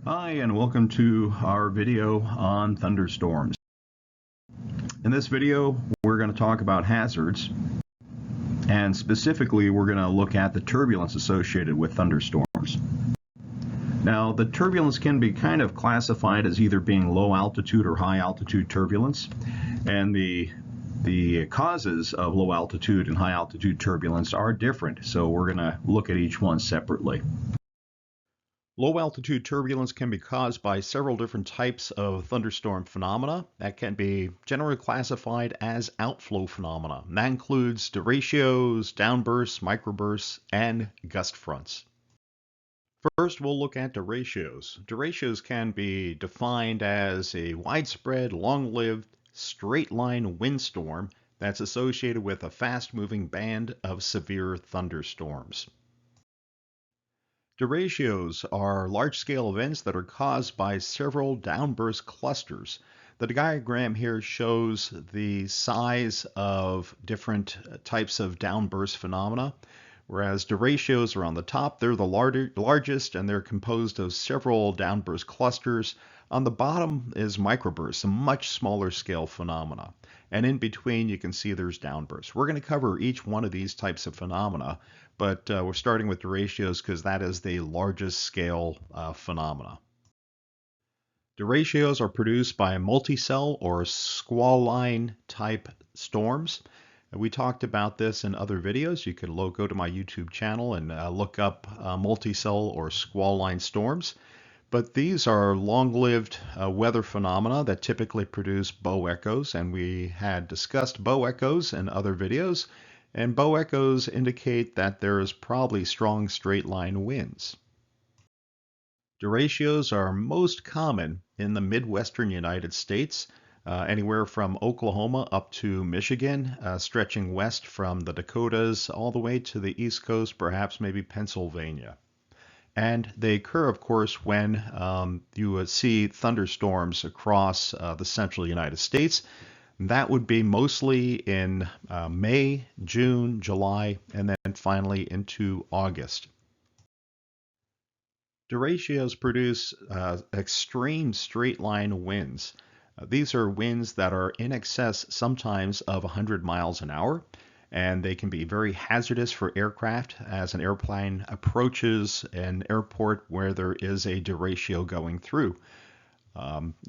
Hi, and welcome to our video on thunderstorms. In this video, we're going to talk about hazards, and specifically we're going to look at the turbulence associated with thunderstorms. Now, the turbulence can be kind of classified as either being low altitude or high altitude turbulence, and the causes of low altitude and high altitude turbulence are different, so we're going to look at each one separately. Low altitude turbulence can be caused by several different types of thunderstorm phenomena that can be generally classified as outflow phenomena. And that includes derechos, downbursts, microbursts, and gust fronts. First, we'll look at derechos. Derechos can be defined as a widespread, long-lived, straight-line windstorm that's associated with a fast-moving band of severe thunderstorms. Derechos are large-scale events that are caused by several downburst clusters. The diagram here shows the size of different types of downburst phenomena, whereas derechos are on the top. They're the largest, and they're composed of several downburst clusters. On the bottom is microbursts, a much smaller scale phenomena. And in between, you can see there's downbursts. We're going to cover each one of these types of phenomena, but we're starting with derechos because that is the largest scale phenomena. Derechos are produced by multicell or squall line type storms. We talked about this in other videos. You could go to my YouTube channel and look up multicell or squall line storms. But these are long-lived weather phenomena that typically produce bow echoes, and we had discussed bow echoes in other videos, and bow echoes indicate that there is probably strong straight-line winds. Derechos are most common in the Midwestern United States, anywhere from Oklahoma up to Michigan, stretching west from the Dakotas all the way to the East Coast, perhaps maybe Pennsylvania. And they occur, of course, when you see thunderstorms across the central United States. That would be mostly in May, June, July, and then finally into August. Derechos produce extreme straight-line winds. These are winds that are in excess sometimes of 100 miles an hour. And they can be very hazardous for aircraft as an airplane approaches an airport where there is a derecho going through.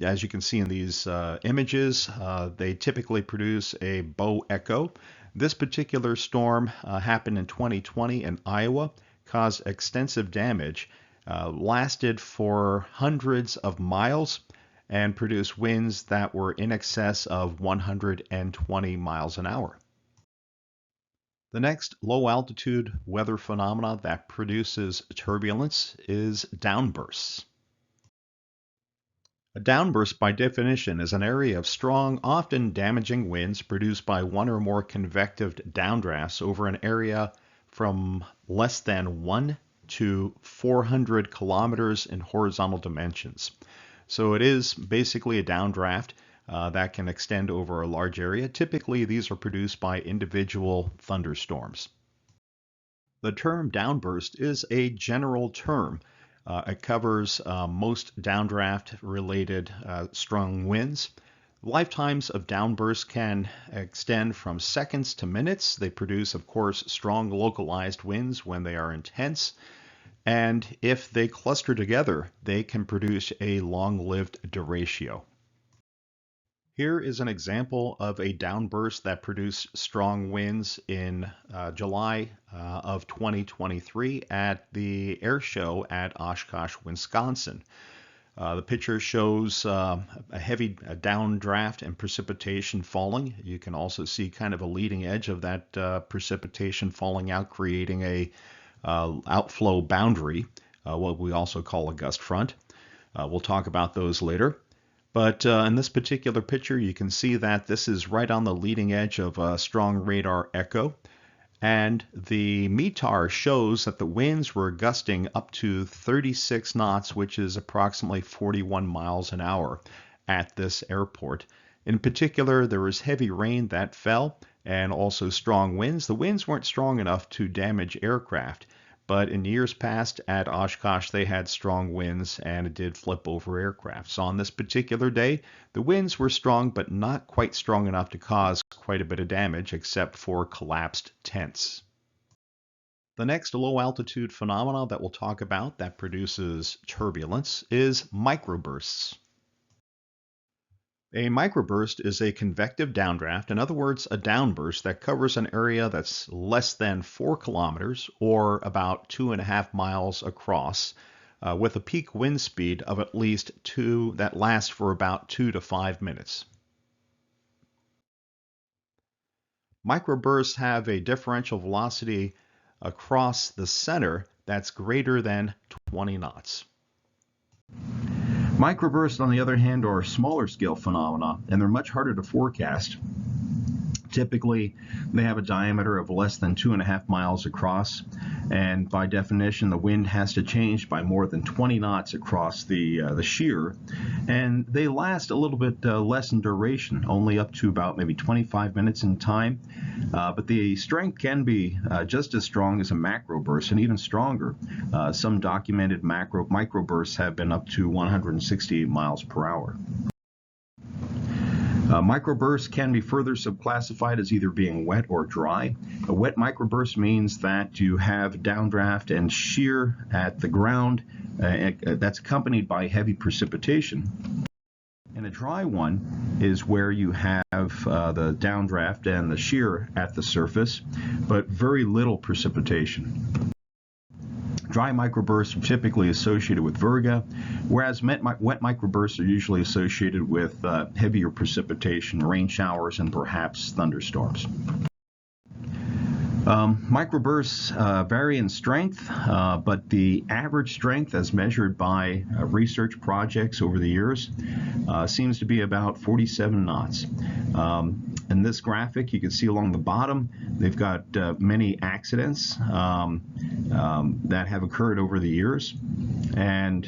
As you can see in these images, they typically produce a bow echo. This particular storm happened in 2020 in Iowa, caused extensive damage, lasted for hundreds of miles, and produced winds that were in excess of 120 miles an hour. The next low-altitude weather phenomena that produces turbulence is downbursts. A downburst, by definition, is an area of strong, often damaging winds produced by one or more convective downdrafts over an area from less than 1 to 400 kilometers in horizontal dimensions. So it is basically a downdraft that can extend over a large area. Typically, these are produced by individual thunderstorms. The term downburst is a general term. It covers most downdraft-related strong winds. Lifetimes of downbursts can extend from seconds to minutes. They produce, of course, strong localized winds when they are intense. And if they cluster together, they can produce a long-lived derecho. Here is an example of a downburst that produced strong winds in July of 2023 at the air show at Oshkosh, Wisconsin. The picture shows a heavy downdraft and precipitation falling. You can also see kind of a leading edge of that precipitation falling out, creating a outflow boundary, what we also call a gust front. We'll talk about those later. But in this particular picture, you can see that this is right on the leading edge of a strong radar echo. And the METAR shows that the winds were gusting up to 36 knots, which is approximately 41 miles an hour at this airport. In particular, there was heavy rain that fell and also strong winds. The winds weren't strong enough to damage aircraft, but in years past at Oshkosh they had strong winds and it did flip over aircraft. So on this particular day, the winds were strong but not quite strong enough to cause quite a bit of damage except for collapsed tents. The next low altitude phenomena that we'll talk about that produces turbulence is microbursts. A microburst is a convective downdraft, in other words, a downburst that covers an area that's less than 4 kilometers or about 2.5 miles across, with a peak wind speed of at least 2 that lasts for about 2 to 5 minutes. Microbursts have a differential velocity across the center that's greater than 20 knots. Microbursts, on the other hand, are smaller scale phenomena, and they're much harder to forecast. Typically, they have a diameter of less than 2.5 miles across, and by definition, the wind has to change by more than 20 knots across the shear, and they last a little bit less in duration, only up to about maybe 25 minutes in time, but the strength can be just as strong as a macroburst and even stronger. Some documented microbursts have been up to 168 miles per hour. Microbursts can be further subclassified as either being wet or dry. A wet microburst means that you have downdraft and shear at the ground that's accompanied by heavy precipitation. And a dry one is where you have the downdraft and the shear at the surface, but very little precipitation. Dry microbursts are typically associated with virga, whereas wet microbursts are usually associated with heavier precipitation, rain showers, and perhaps thunderstorms. Microbursts vary in strength, but the average strength as measured by research projects over the years seems to be about 47 knots. In this graphic, you can see along the bottom, they've got many accidents that have occurred over the years. And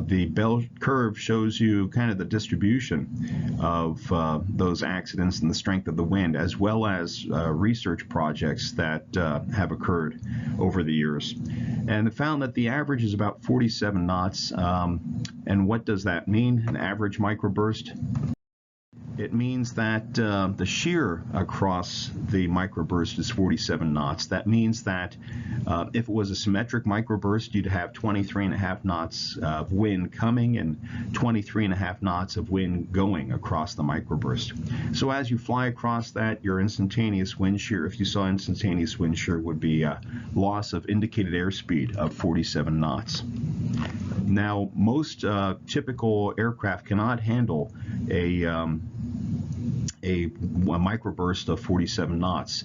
the bell curve shows you kind of the distribution of those accidents and the strength of the wind, as well as research projects that have occurred over the years. And they found that the average is about 47 knots. And what does that mean, an average microburst? It means that the shear across the microburst is 47 knots. That means that if it was a symmetric microburst, you'd have 23.5 knots of wind coming and 23.5 knots of wind going across the microburst. So as you fly across that, your instantaneous wind shear, if you saw instantaneous wind shear, would be a loss of indicated airspeed of 47 knots. Now, most typical aircraft cannot handle a microburst of 47 knots.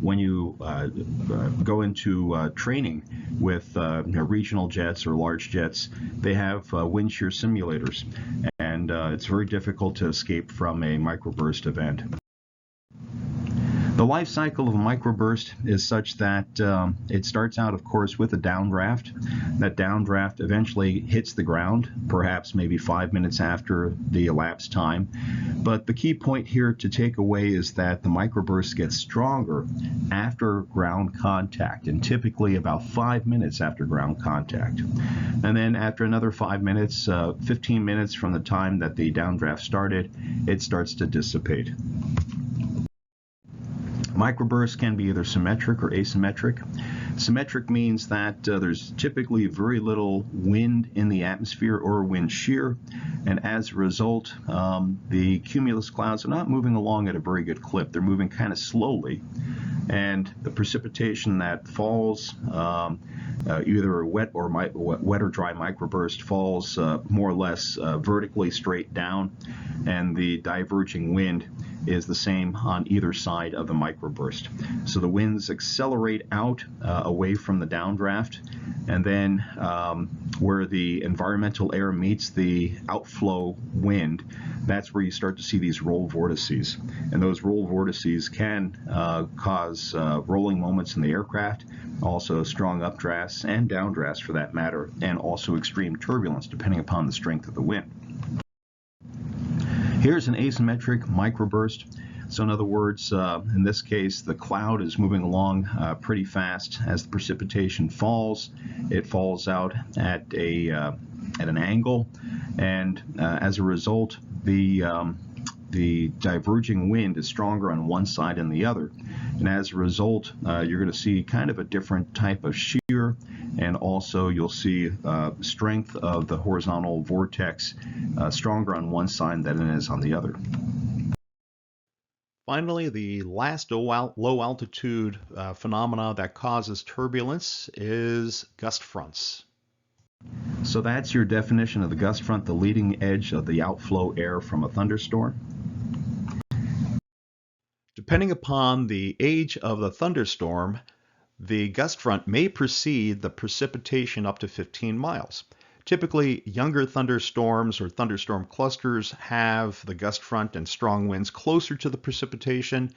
When you go into training with regional jets or large jets, they have wind shear simulators, and it's very difficult to escape from a microburst event. The life cycle of a microburst is such that it starts out, of course, with a downdraft. That downdraft eventually hits the ground, perhaps maybe 5 minutes after the elapsed time. But the key point here to take away is that the microburst gets stronger after ground contact, and typically about 5 minutes after ground contact. And then after another 5 minutes, 15 minutes from the time that the downdraft started, it starts to dissipate. Microbursts can be either symmetric or asymmetric. Symmetric means that there's typically very little wind in the atmosphere or wind shear, and as a result, the cumulus clouds are not moving along at a very good clip. They're moving kind of slowly, and the precipitation that falls, either a wet or dry microburst, falls more or less vertically straight down, and the diverging wind is the same on either side of the microburst. So the winds accelerate out away from the downdraft, and then where the environmental air meets the outflow wind, that's where you start to see these roll vortices. And those roll vortices can cause rolling moments in the aircraft, also strong updrafts and downdrafts for that matter, and also extreme turbulence depending upon the strength of the wind. Here's an asymmetric microburst. So in other words, in this case, the cloud is moving along pretty fast. As the precipitation falls, it falls out at an angle, and as a result, the diverging wind is stronger on one side than the other. And as a result, you're going to see kind of a different type of shear, and also you'll see strength of the horizontal vortex stronger on one side than it is on the other. Finally, the last low altitude phenomena that causes turbulence is gust fronts. So that's your definition of the gust front, the leading edge of the outflow air from a thunderstorm. Depending upon the age of the thunderstorm, the gust front may precede the precipitation up to 15 miles. Typically, younger thunderstorms or thunderstorm clusters have the gust front and strong winds closer to the precipitation.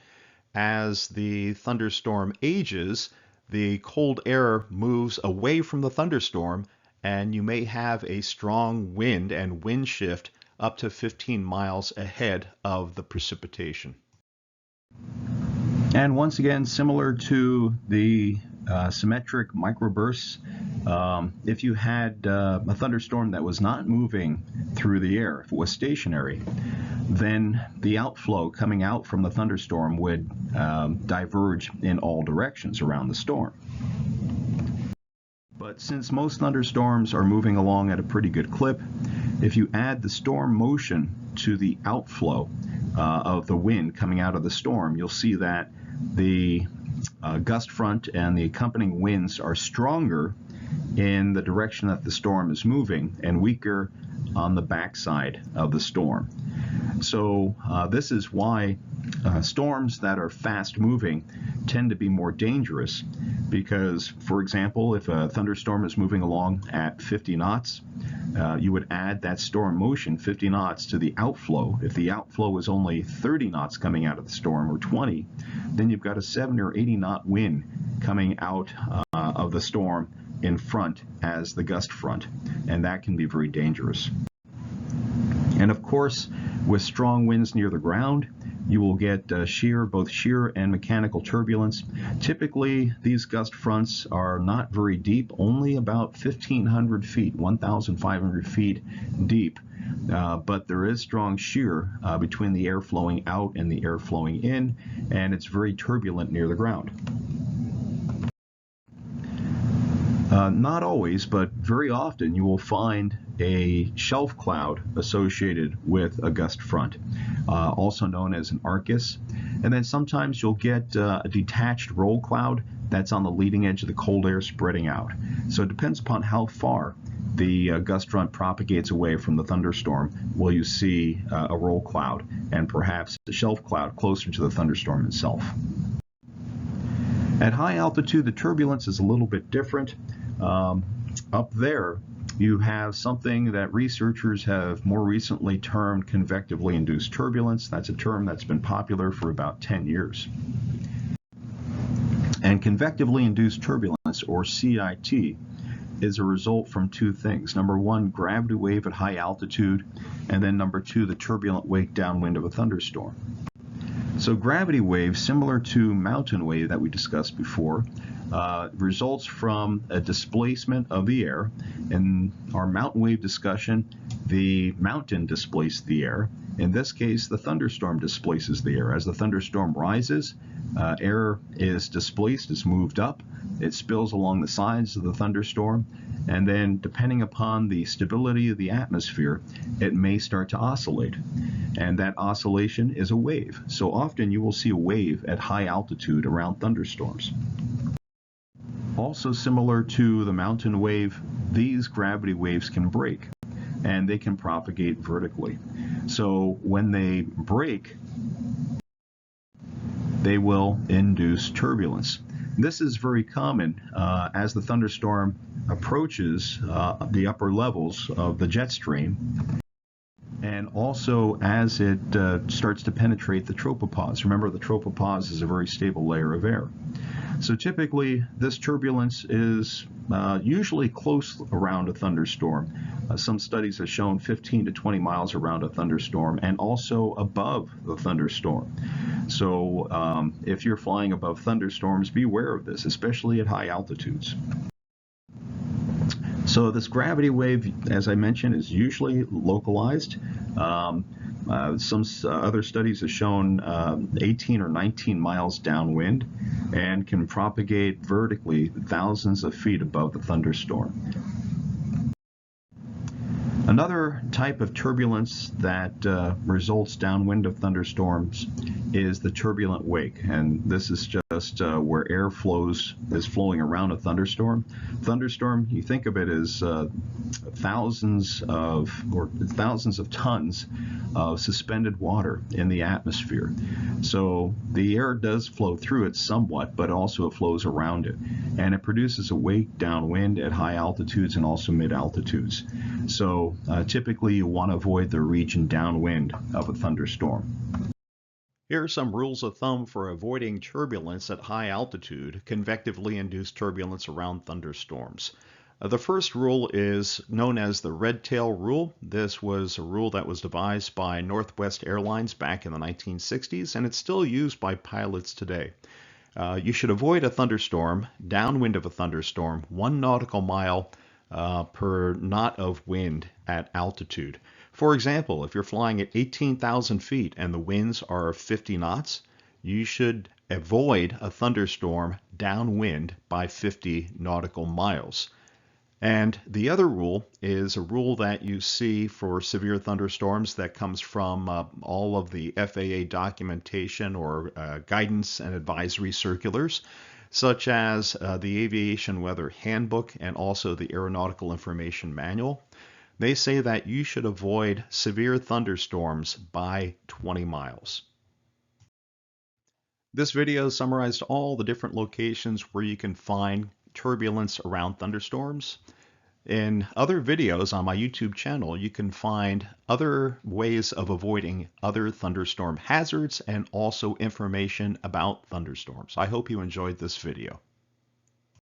As the thunderstorm ages, the cold air moves away from the thunderstorm, and you may have a strong wind and wind shift up to 15 miles ahead of the precipitation. And once again, similar to the symmetric microbursts, if you had a thunderstorm that was not moving through the air, if it was stationary, then the outflow coming out from the thunderstorm would diverge in all directions around the storm. But since most thunderstorms are moving along at a pretty good clip, if you add the storm motion to the outflow of the wind coming out of the storm, you'll see that the gust front and the accompanying winds are stronger in the direction that the storm is moving and weaker on the backside of the storm. So this is why storms that are fast moving tend to be more dangerous, because, for example, if a thunderstorm is moving along at 50 knots, you would add that storm motion 50 knots to the outflow. If the outflow is only 30 knots coming out of the storm, or 20, then you've got a 70 or 80 knot wind coming out of the storm in front as the gust front, and that can be very dangerous. And of course, with strong winds near the ground, you will get both shear and mechanical turbulence. Typically, these gust fronts are not very deep, only about 1,500 feet, 1,500 feet deep. But there is strong shear between the air flowing out and the air flowing in, and it's very turbulent near the ground. Not always, but very often you will find a shelf cloud associated with a gust front, also known as an arcus. And then sometimes you'll get a detached roll cloud that's on the leading edge of the cold air spreading out. So it depends upon how far the gust front propagates away from the thunderstorm will you see a roll cloud and perhaps a shelf cloud closer to the thunderstorm itself. At high altitude, the turbulence is a little bit different. Up there, you have something that researchers have more recently termed convectively induced turbulence. That's a term that's been popular for about 10 years. And convectively induced turbulence, or CIT, is a result from two things. Number one, gravity wave at high altitude, and then number two, the turbulent wake downwind of a thunderstorm. So gravity wave, similar to mountain wave that we discussed before, results from a displacement of the air. In our mountain wave discussion, the mountain displaced the air. In this case, the thunderstorm displaces the air. As the thunderstorm rises, air is displaced, is moved up, it spills along the sides of the thunderstorm, and then depending upon the stability of the atmosphere, it may start to oscillate. And that oscillation is a wave. So often you will see a wave at high altitude around thunderstorms. Also similar to the mountain wave, these gravity waves can break, and they can propagate vertically. So when they break, they will induce turbulence. This is very common as the thunderstorm approaches the upper levels of the jet stream, and also as it starts to penetrate the tropopause. Remember, the tropopause is a very stable layer of air. So typically, this turbulence is usually close around a thunderstorm. Some studies have shown 15 to 20 miles around a thunderstorm and also above the thunderstorm. So if you're flying above thunderstorms, be aware of this, especially at high altitudes. So this gravity wave, as I mentioned, is usually localized. Some other studies have shown 18 or 19 miles downwind and can propagate vertically thousands of feet above the thunderstorm. Another type of turbulence that results downwind of thunderstorms is the turbulent wake, and this is just where air is flowing around a thunderstorm. Thunderstorm, you think of it as thousands of tons of suspended water in the atmosphere. So the air does flow through it somewhat, but also it flows around it, and it produces a wake downwind at high altitudes and also mid altitudes. So typically you want to avoid the region downwind of a thunderstorm. Here are some rules of thumb for avoiding turbulence at high altitude, convectively induced turbulence around thunderstorms. The first rule is known as the red tail rule. This was a rule that was devised by Northwest Airlines back in the 1960s, and it's still used by pilots today. You should avoid a thunderstorm, downwind of a thunderstorm, 1 nautical mile per knot of wind at altitude. For example, if you're flying at 18,000 feet and the winds are 50 knots, you should avoid a thunderstorm downwind by 50 nautical miles. And the other rule is a rule that you see for severe thunderstorms that comes from all of the FAA documentation or guidance and advisory circulars, such as the Aviation Weather Handbook and also the Aeronautical Information Manual. They say that you should avoid severe thunderstorms by 20 miles. This video summarized all the different locations where you can find turbulence around thunderstorms. In other videos on my YouTube channel, you can find other ways of avoiding other thunderstorm hazards and also information about thunderstorms. I hope you enjoyed this video.